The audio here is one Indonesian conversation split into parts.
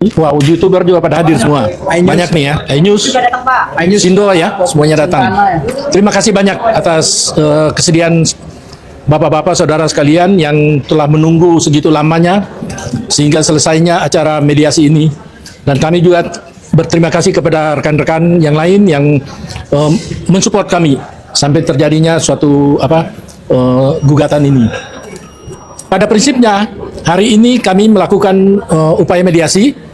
Wow, YouTuber juga pada hadir semua. Banyak nih ya. iNews, Indo ya, semuanya datang. Terima kasih banyak atas kesediaan Bapak-bapak, saudara sekalian yang telah menunggu segitu lamanya sehingga selesainya acara mediasi ini. Dan kami juga berterima kasih kepada rekan-rekan yang lain yang mensupport kami sampai terjadinya suatu gugatan ini. Pada prinsipnya, hari ini kami melakukan upaya mediasi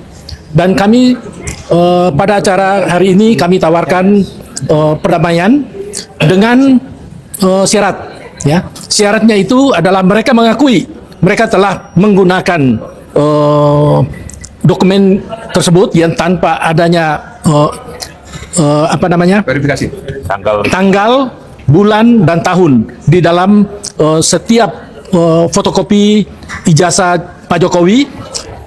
dan kami pada acara hari ini kami tawarkan perdamaian dengan syarat. Ya, syaratnya itu adalah mereka mengakui mereka telah menggunakan dokumen tersebut yang tanpa adanya verifikasi tanggal, bulan dan tahun di dalam setiap fotokopi ijazah Pak Jokowi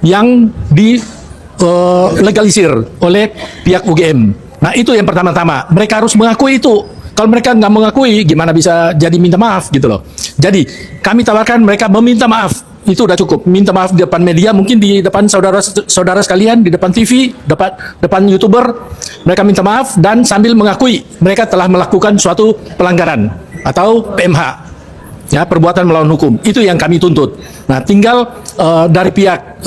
yang dilegalisir oleh pihak UGM. Nah, itu yang pertama-tama. Mereka harus mengakui itu. Kalau mereka nggak mengakui, gimana bisa jadi minta maaf gitu loh. Jadi, kami tawarkan mereka meminta maaf. Itu udah cukup. Minta maaf di depan media, mungkin di depan saudara-saudara sekalian, di depan TV, depan YouTuber. Mereka minta maaf dan sambil mengakui mereka telah melakukan suatu pelanggaran atau PMH. Ya, perbuatan melawan hukum. Itu yang kami tuntut. Nah, tinggal dari pihak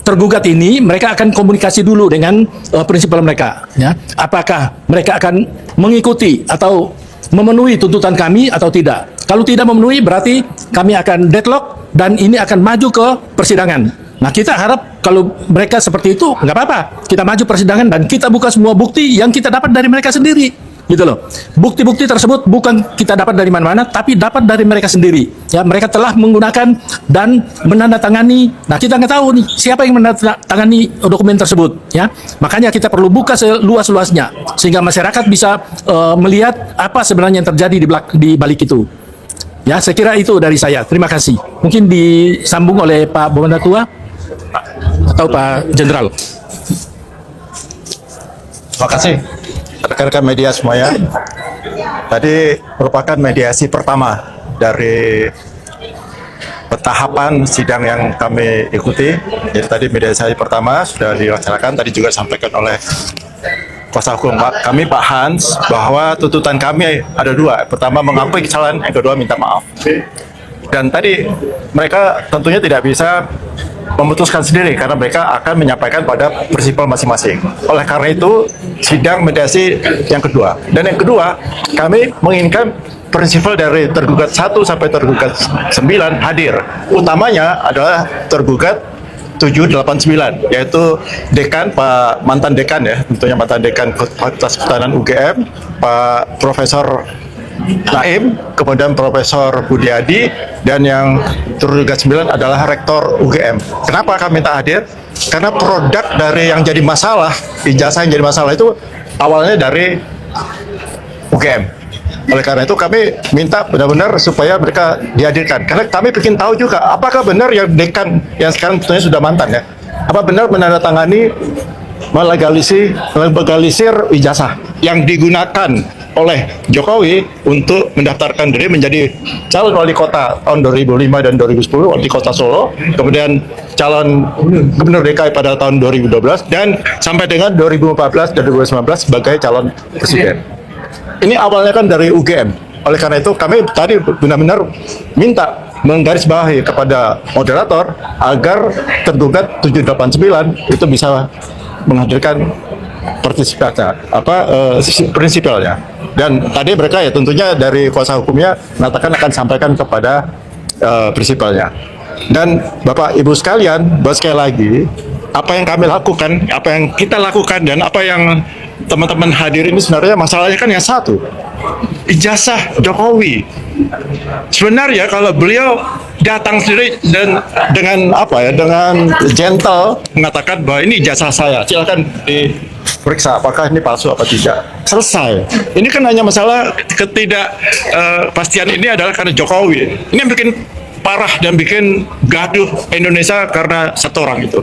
tergugat ini, mereka akan komunikasi dulu dengan prinsipal mereka. Ya, apakah mereka akan mengikuti atau memenuhi tuntutan kami atau tidak? Kalau tidak memenuhi, berarti kami akan deadlock dan ini akan maju ke persidangan. Nah, kita harap kalau mereka seperti itu, nggak apa-apa. Kita maju persidangan dan kita buka semua bukti yang kita dapat dari mereka sendiri. Gitu loh. Bukti-bukti tersebut bukan kita dapat dari mana-mana, tapi dapat dari mereka sendiri. Ya, mereka telah menggunakan dan menandatangani. Nah, kita nggak tahu nih siapa yang menandatangani dokumen tersebut. Ya, makanya kita perlu buka seluas-luasnya sehingga masyarakat bisa melihat apa sebenarnya yang terjadi di balik itu. Ya, saya kira itu dari saya. Terima kasih. Mungkin disambung oleh Pak Bomandatua atau Pak Jenderal. Terima kasih rekan-rekan media semuanya. Tadi merupakan mediasi pertama dari tahapan sidang yang kami ikuti. Jadi tadi mediasi pertama sudah dilaksanakan. Tadi juga disampaikan oleh kuasa hukum kami, Pak Hans, bahwa tuntutan kami ada dua. Pertama, mengakui kesalahan, yang kedua, minta maaf. Dan tadi mereka tentunya tidak bisa memutuskan sendiri karena mereka akan menyampaikan pada prinsipal masing-masing. Oleh karena itu, sidang mediasi yang kedua. Dan yang kedua, kami menginginkan prinsipal dari tergugat 1 sampai tergugat 9 hadir. Utamanya adalah tergugat 789, yaitu dekan, Pak mantan dekan ya, tentunya mantan dekan Fakultas Kehutanan UGM, Pak Profesor Naim, kemudian Profesor Budiadi, dan yang tergugat 9 adalah Rektor UGM. Kenapa kami minta hadir? Karena produk dari yang jadi masalah, ijazah yang jadi masalah itu awalnya dari UGM. Oleh karena itu kami minta benar-benar supaya mereka dihadirkan. Karena kami ingin tahu juga apakah benar yang dekan yang sekarang tentunya sudah mantan ya, apa benar menandatangani melegalisir ijazah yang digunakan oleh Jokowi untuk mendaftarkan diri menjadi calon wali kota tahun 2005 dan 2010 wali kota Solo, kemudian calon gubernur DKI pada tahun 2012 dan sampai dengan 2014 dan 2019 sebagai calon presiden. Ini awalnya kan dari UGM. Oleh karena itu kami tadi benar-benar minta menggarisbawahi kepada moderator agar tergugat 789 itu bisa menghadirkan prinsipalnya. Dan tadi mereka ya tentunya dari kuasa hukumnya mengatakan akan sampaikan kepada prinsipalnya. Dan Bapak Ibu sekalian, buat sekali lagi, apa yang kami lakukan, apa yang kita lakukan dan apa yang teman-teman hadir ini sebenarnya masalahnya kan yang satu, ijazah Jokowi. Sebenarnya kalau beliau datang sendiri dan dengan gentle mengatakan bahwa ini ijazah saya, silakan diperiksa apakah ini palsu apa tidak. Selesai. Ini kan hanya masalah ketidakpastian ini adalah karena Jokowi. Ini yang bikin parah dan bikin gaduh Indonesia karena satu orang itu.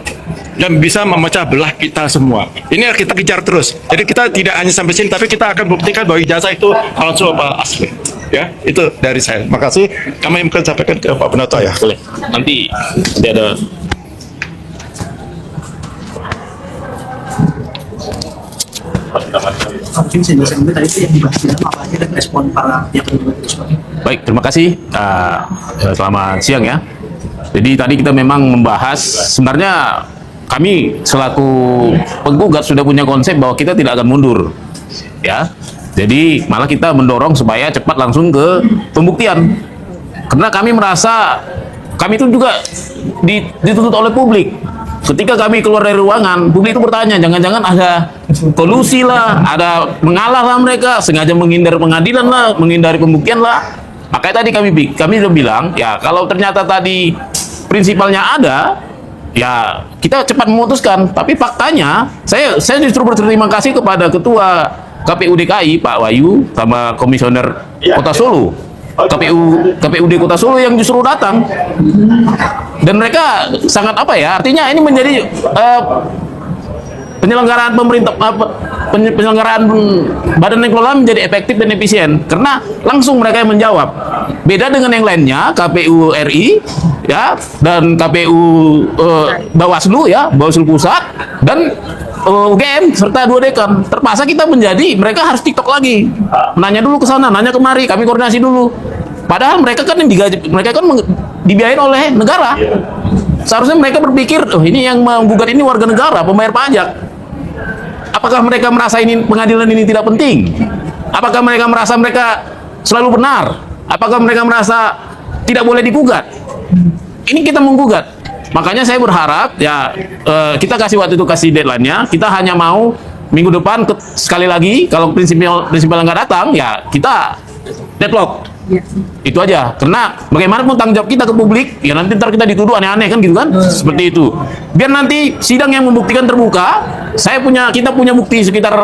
Dan bisa memecah belah kita semua. Ini yang kita kejar terus. Jadi kita tidak hanya sampai sini, tapi kita akan buktikan bahwa ijazah itu palsu apa asli. Ya, itu dari saya. Makasih. Kami mungkin sampaikan ke Pak Penata ya. Boleh. Nanti ada mungkin saya bisa tadi itu yang dibahas di dalam apa aja dan respon para pihak terlibat itu sebagai. Baik, terima kasih. Selamat siang ya. Jadi tadi kita memang membahas, sebenarnya kami selaku penggugat sudah punya konsep bahwa kita tidak akan mundur, ya. Jadi malah kita mendorong supaya cepat langsung ke pembuktian, karena kami merasa kami itu juga dituntut oleh publik. Ketika kami keluar dari ruangan, publik itu bertanya, jangan-jangan ada kolusi lah, ada mengalah lah mereka, sengaja menghindar pengadilan lah, menghindari pembuktian lah. Makanya tadi kami sudah bilang, ya kalau ternyata tadi prinsipalnya ada, ya kita cepat memutuskan. Tapi faktanya, saya justru berterima kasih kepada Ketua KPU DKI Pak Wahyu sama Komisioner Kota Solo, KPUD Kota Solo yang justru datang, dan mereka sangat artinya ini menjadi penyelenggaraan pemerintah, penyelenggaraan badan pengelola menjadi efektif dan efisien karena langsung mereka yang menjawab. Beda dengan yang lainnya, KPU RI ya, dan KPU Bawaslu ya, Bawaslu Pusat dan UGM serta 2 dekan. Terpaksa kita menjadi, mereka harus TikTok lagi, nanya dulu ke sana, nanya kemari, kami koordinasi dulu. Padahal mereka kan yang digaji, mereka kan dibiayain oleh negara. Seharusnya mereka berpikir, oh ini yang menggugat ini warga negara, pembayar pajak. Apakah mereka merasa ini pengadilan ini tidak penting? Apakah mereka merasa mereka selalu benar? Apakah mereka merasa tidak boleh digugat? Ini kita menggugat. Makanya saya berharap ya kita kasih waktu itu, kasih deadline-nya. Kita hanya mau minggu depan sekali lagi kalau prinsipal nggak datang ya kita deadlock. Itu aja. Karena bagaimanapun tanggung jawab kita ke publik, ya nanti ntar kita dituduh aneh-aneh kan gitu kan? Seperti itu. Biar nanti sidang yang membuktikan terbuka, kita punya bukti sekitar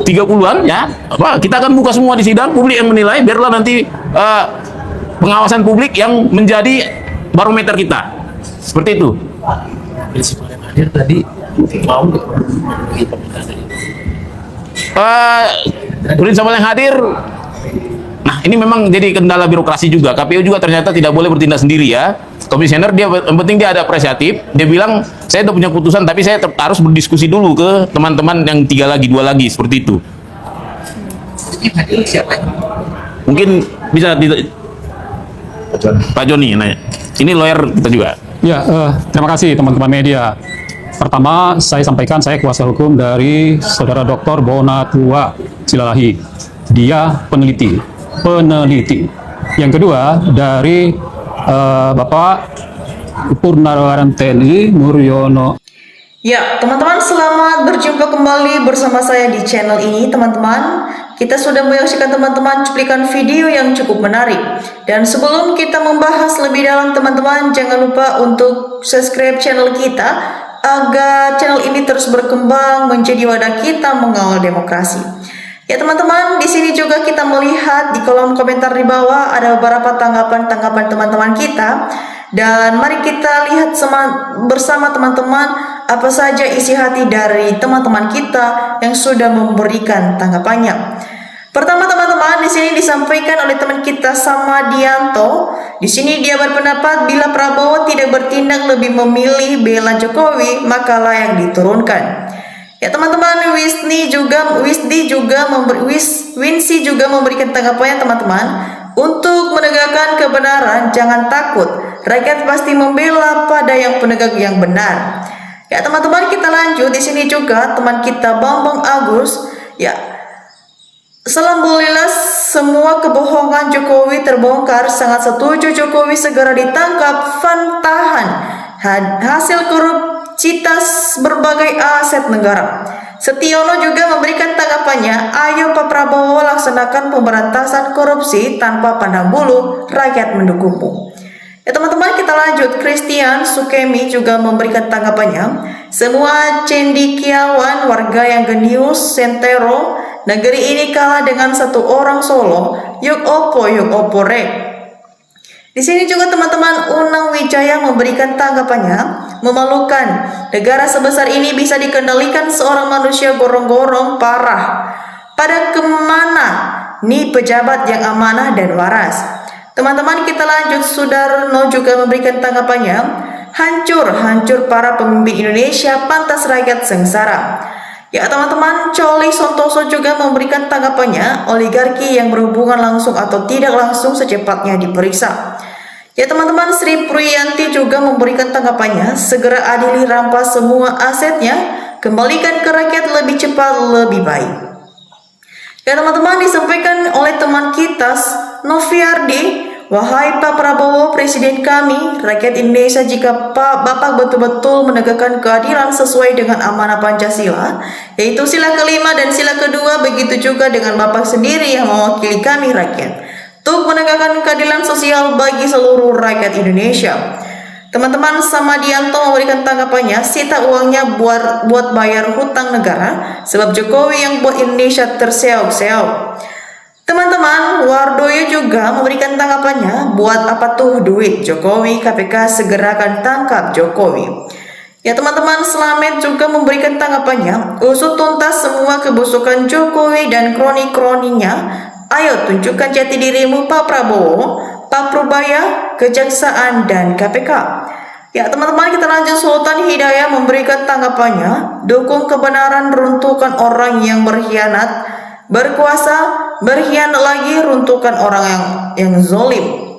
30-an ya. Kita akan buka semua di sidang, publik yang menilai, biarlah nanti pengawasan publik yang menjadi barometer kita. Seperti itu. Prinsipal yang hadir tadi mau memenuhi permintaan dari prinsipal yang hadir. Nah, ini memang jadi kendala birokrasi juga. KPU juga ternyata tidak boleh bertindak sendiri ya. Komisioner dia yang penting dia ada apresiatif. Dia bilang saya udah punya keputusan, tapi saya harus berdiskusi dulu ke teman-teman yang 2 lagi seperti itu. yang hadir siapa? Mungkin bisa Pak Joni nanya. Ini lawyer kita juga. Ya, terima kasih teman-teman media. Pertama, saya sampaikan saya kuasa hukum dari Saudara Dr. Bonatua Silalahi. Dia peneliti. Yang kedua, dari Bapak Purnawirawan TNI Muryono. Ya, teman-teman, selamat berjumpa kembali bersama saya di channel ini, teman-teman. Kita sudah menyaksikan teman-teman cuplikan video yang cukup menarik. Dan sebelum kita membahas lebih dalam, teman-teman, jangan lupa untuk subscribe channel kita agar channel ini terus berkembang menjadi wadah kita mengawal demokrasi. Ya, teman-teman, di sini juga kita melihat di kolom komentar di bawah ada beberapa tanggapan-tanggapan teman-teman kita. Dan mari kita lihat bersama teman-teman apa saja isi hati dari teman-teman kita yang sudah memberikan tanggapannya. Pertama, teman-teman, di sini disampaikan oleh teman kita Samadianto. Di sini dia berpendapat bila Prabowo tidak bertindak lebih memilih bela Jokowi, maka layak diturunkan. Ya, teman-teman, Winsi juga memberikan tanggapannya, teman-teman. Untuk menegakkan kebenaran, jangan takut. Rakyat pasti membela pada yang penegak yang benar. Ya, teman-teman, kita lanjut. Di sini juga teman kita Bambang Agus. Ya, alhamdulillah semua kebohongan Jokowi terbongkar. Sangat setuju Jokowi segera ditangkap. Fantahan hasil korupsitas berbagai aset negara. Setiono juga memberikan tanggapannya, ayo Pak Prabowo laksanakan pemberantasan korupsi tanpa pandang bulu, rakyat mendukungmu. Ya, teman-teman, kita lanjut. Christian Sukemi juga memberikan tanggapannya, semua cendikiawan warga yang genius sentero, negeri ini kalah dengan satu orang Solo, yuk opo rek. Di sini juga teman-teman Unang Wijaya memberikan tanggapannya, memalukan. Negara sebesar ini bisa dikendalikan seorang manusia gorong-gorong parah. Pada kemana nih pejabat yang amanah dan waras? Teman-teman, kita lanjut. Sudarno juga memberikan tanggapannya, hancur para pemimpin Indonesia, pantas rakyat sengsara. Ya teman-teman, Coli Sontoso juga memberikan tanggapannya, oligarki yang berhubungan langsung atau tidak langsung secepatnya diperiksa. Ya teman-teman, Sri Priyanti juga memberikan tanggapannya, segera adili rampas semua asetnya, kembalikan ke rakyat lebih cepat lebih baik. Ya teman-teman, disampaikan oleh teman kita Noviardi, wahai Pak Prabowo, Presiden kami, rakyat Indonesia, jika Bapak betul-betul menegakkan keadilan sesuai dengan amanah Pancasila, yaitu sila kelima dan sila kedua, begitu juga dengan Bapak sendiri yang mewakili kami rakyat, untuk menegakkan keadilan sosial bagi seluruh rakyat Indonesia. Teman-teman, Samadianto memberikan tanggapannya, sita uangnya buat bayar hutang negara, sebab Jokowi yang buat Indonesia terseok-seok. Teman-teman, Wardoyo juga memberikan tanggapannya, buat apa tuh duit Jokowi, KPK segera akan tangkap Jokowi. Ya teman-teman, Slamet juga memberikan tanggapannya, usut tuntas semua kebusukan Jokowi dan kroni-kroninya. Ayo tunjukkan jati dirimu Pak Prabowo, Pak Purbaya, Kejaksaan, dan KPK. Ya teman-teman, kita lanjut. Sultan Hidayah memberikan tanggapannya, dukung kebenaran, runtuhkan orang yang berkhianat, berkuasa, berkhianat lagi, runtuhkan orang yang zolim.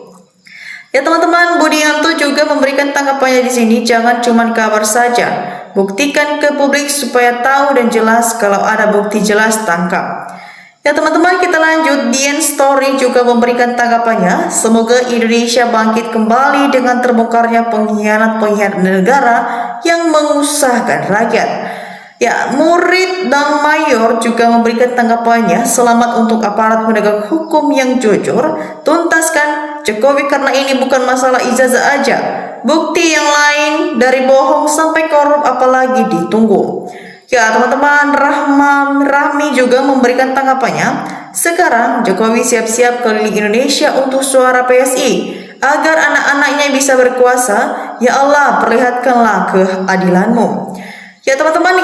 Ya teman-teman, Budianto juga memberikan tanggapannya di sini, jangan cuma kabar saja, buktikan ke publik supaya tahu dan jelas, kalau ada bukti jelas tangkap. Ya teman-teman, kita lanjut. Dian Story juga memberikan tanggapannya, semoga Indonesia bangkit kembali dengan terbongkarnya pengkhianat-pengkhianat negara yang mengusahkan rakyat. Ya, Murid dan Mayor juga memberikan tanggapannya, selamat untuk aparat penegak hukum yang jujur, tuntaskan Jokowi karena ini bukan masalah ijazah aja, bukti yang lain dari bohong sampai korup apalagi ditunggu. Ya teman-teman, Rahmi juga memberikan tanggapannya, sekarang Jokowi siap-siap keliling Indonesia untuk suara PSI agar anak-anaknya bisa berkuasa. Ya Allah, perlihatkanlah keadilanmu. Ya teman-teman,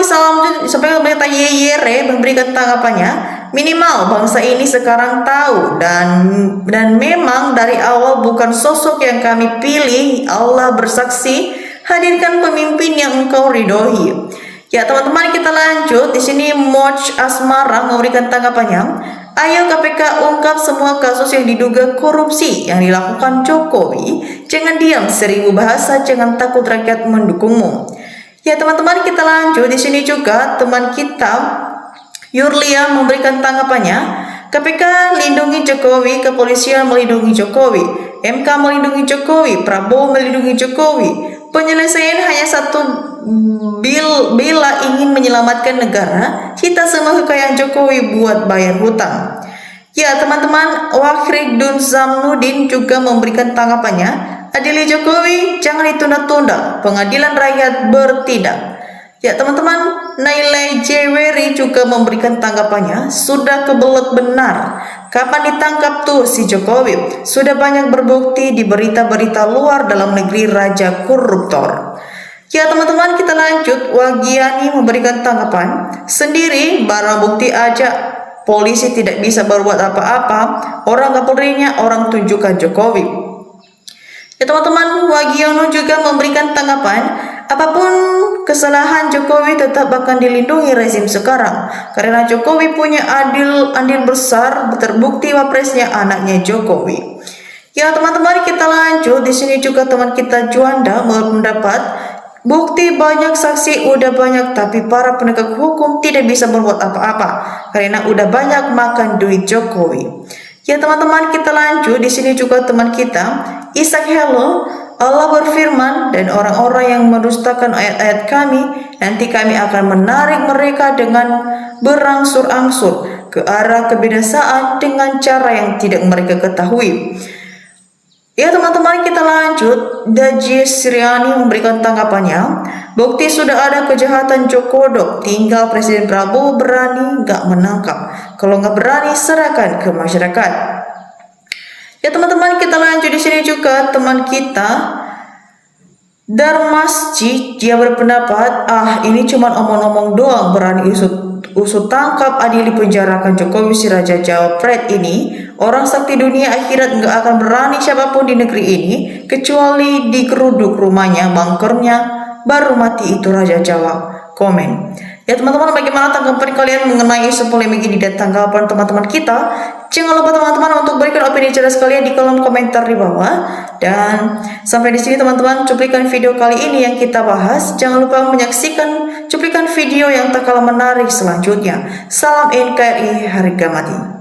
sampai berita Yeyere memberikan tanggapannya, minimal bangsa ini sekarang tahu dan memang dari awal bukan sosok yang kami pilih. Allah bersaksi, hadirkan pemimpin yang engkau ridhoi. Ya teman-teman, kita lanjut. Di sini Moch Asmara memberikan tanggapannya, ayo KPK ungkap semua kasus yang diduga korupsi yang dilakukan Jokowi. Jangan diam, 1000 bahasa, jangan takut rakyat mendukungmu. Ya teman-teman, kita lanjut. Di sini juga teman kita Yurlia memberikan tanggapannya, KPK lindungi Jokowi, kepolisian melindungi Jokowi, MK melindungi Jokowi, Prabowo melindungi Jokowi. Penyelesaian hanya satu, bila ingin menyelamatkan negara, kita semua kekayaan Jokowi buat bayar hutang. Ya teman-teman, Wahidun Zamnudin juga memberikan tanggapannya, adili Jokowi, jangan ditunda-tunda, pengadilan rakyat bertindak. Ya teman-teman, Nailai Jeweri juga memberikan tanggapannya, sudah kebelet benar, kapan ditangkap tuh si Jokowi, sudah banyak berbukti di berita-berita luar dalam negeri raja koruptor. Ya teman-teman, kita lanjut. Wagiani memberikan tanggapan, sendiri barang bukti aja polisi tidak bisa berbuat apa-apa, orang Kapolrinya orang tunjukkan Jokowi. Ya teman-teman, Wagiono juga memberikan tanggapan, apapun kesalahan Jokowi tetap akan dilindungi rezim sekarang karena Jokowi punya andil besar, terbukti wapresnya anaknya Jokowi. Ya teman-teman, kita lanjut. Di sini juga teman kita Juanda mendapat bukti banyak, saksi udah banyak, tapi para penegak hukum tidak bisa berbuat apa-apa karena udah banyak makan duit Jokowi. Ya teman-teman, kita lanjut. Di sini juga teman kita Ishak Hello, Allah berfirman, dan orang-orang yang mendustakan ayat-ayat kami, nanti kami akan menarik mereka dengan berangsur-angsur ke arah kebinasaan dengan cara yang tidak mereka ketahui. Ya teman-teman, kita lanjut. Daji Sriani memberikan tanggapannya, bukti sudah ada kejahatan Jokodok, tinggal Presiden Prabowo berani nggak menangkap, kalau nggak berani serahkan ke masyarakat. Ya teman-teman, kita lanjut. Di sini juga teman kita Darmasji, dia berpendapat, ini cuma omong-omong doang, berani usut tangkap, adili penjarakan Jokowi si Raja Jawapret ini. Orang sakti dunia akhirat nggak akan berani siapapun di negeri ini kecuali digeruduk rumahnya, bunkernya, baru mati itu Raja Jawa. Komen. Ya teman-teman, bagaimana tanggapan kalian mengenai isu polemik ini dan tanggapan teman-teman kita? Jangan lupa teman-teman untuk berikan opini jelas kalian di kolom komentar di bawah. Dan sampai di sini teman-teman cuplikan video kali ini yang kita bahas. Jangan lupa menyaksikan cuplikan video yang tak kalah menarik selanjutnya. Salam NKRI, harga mati.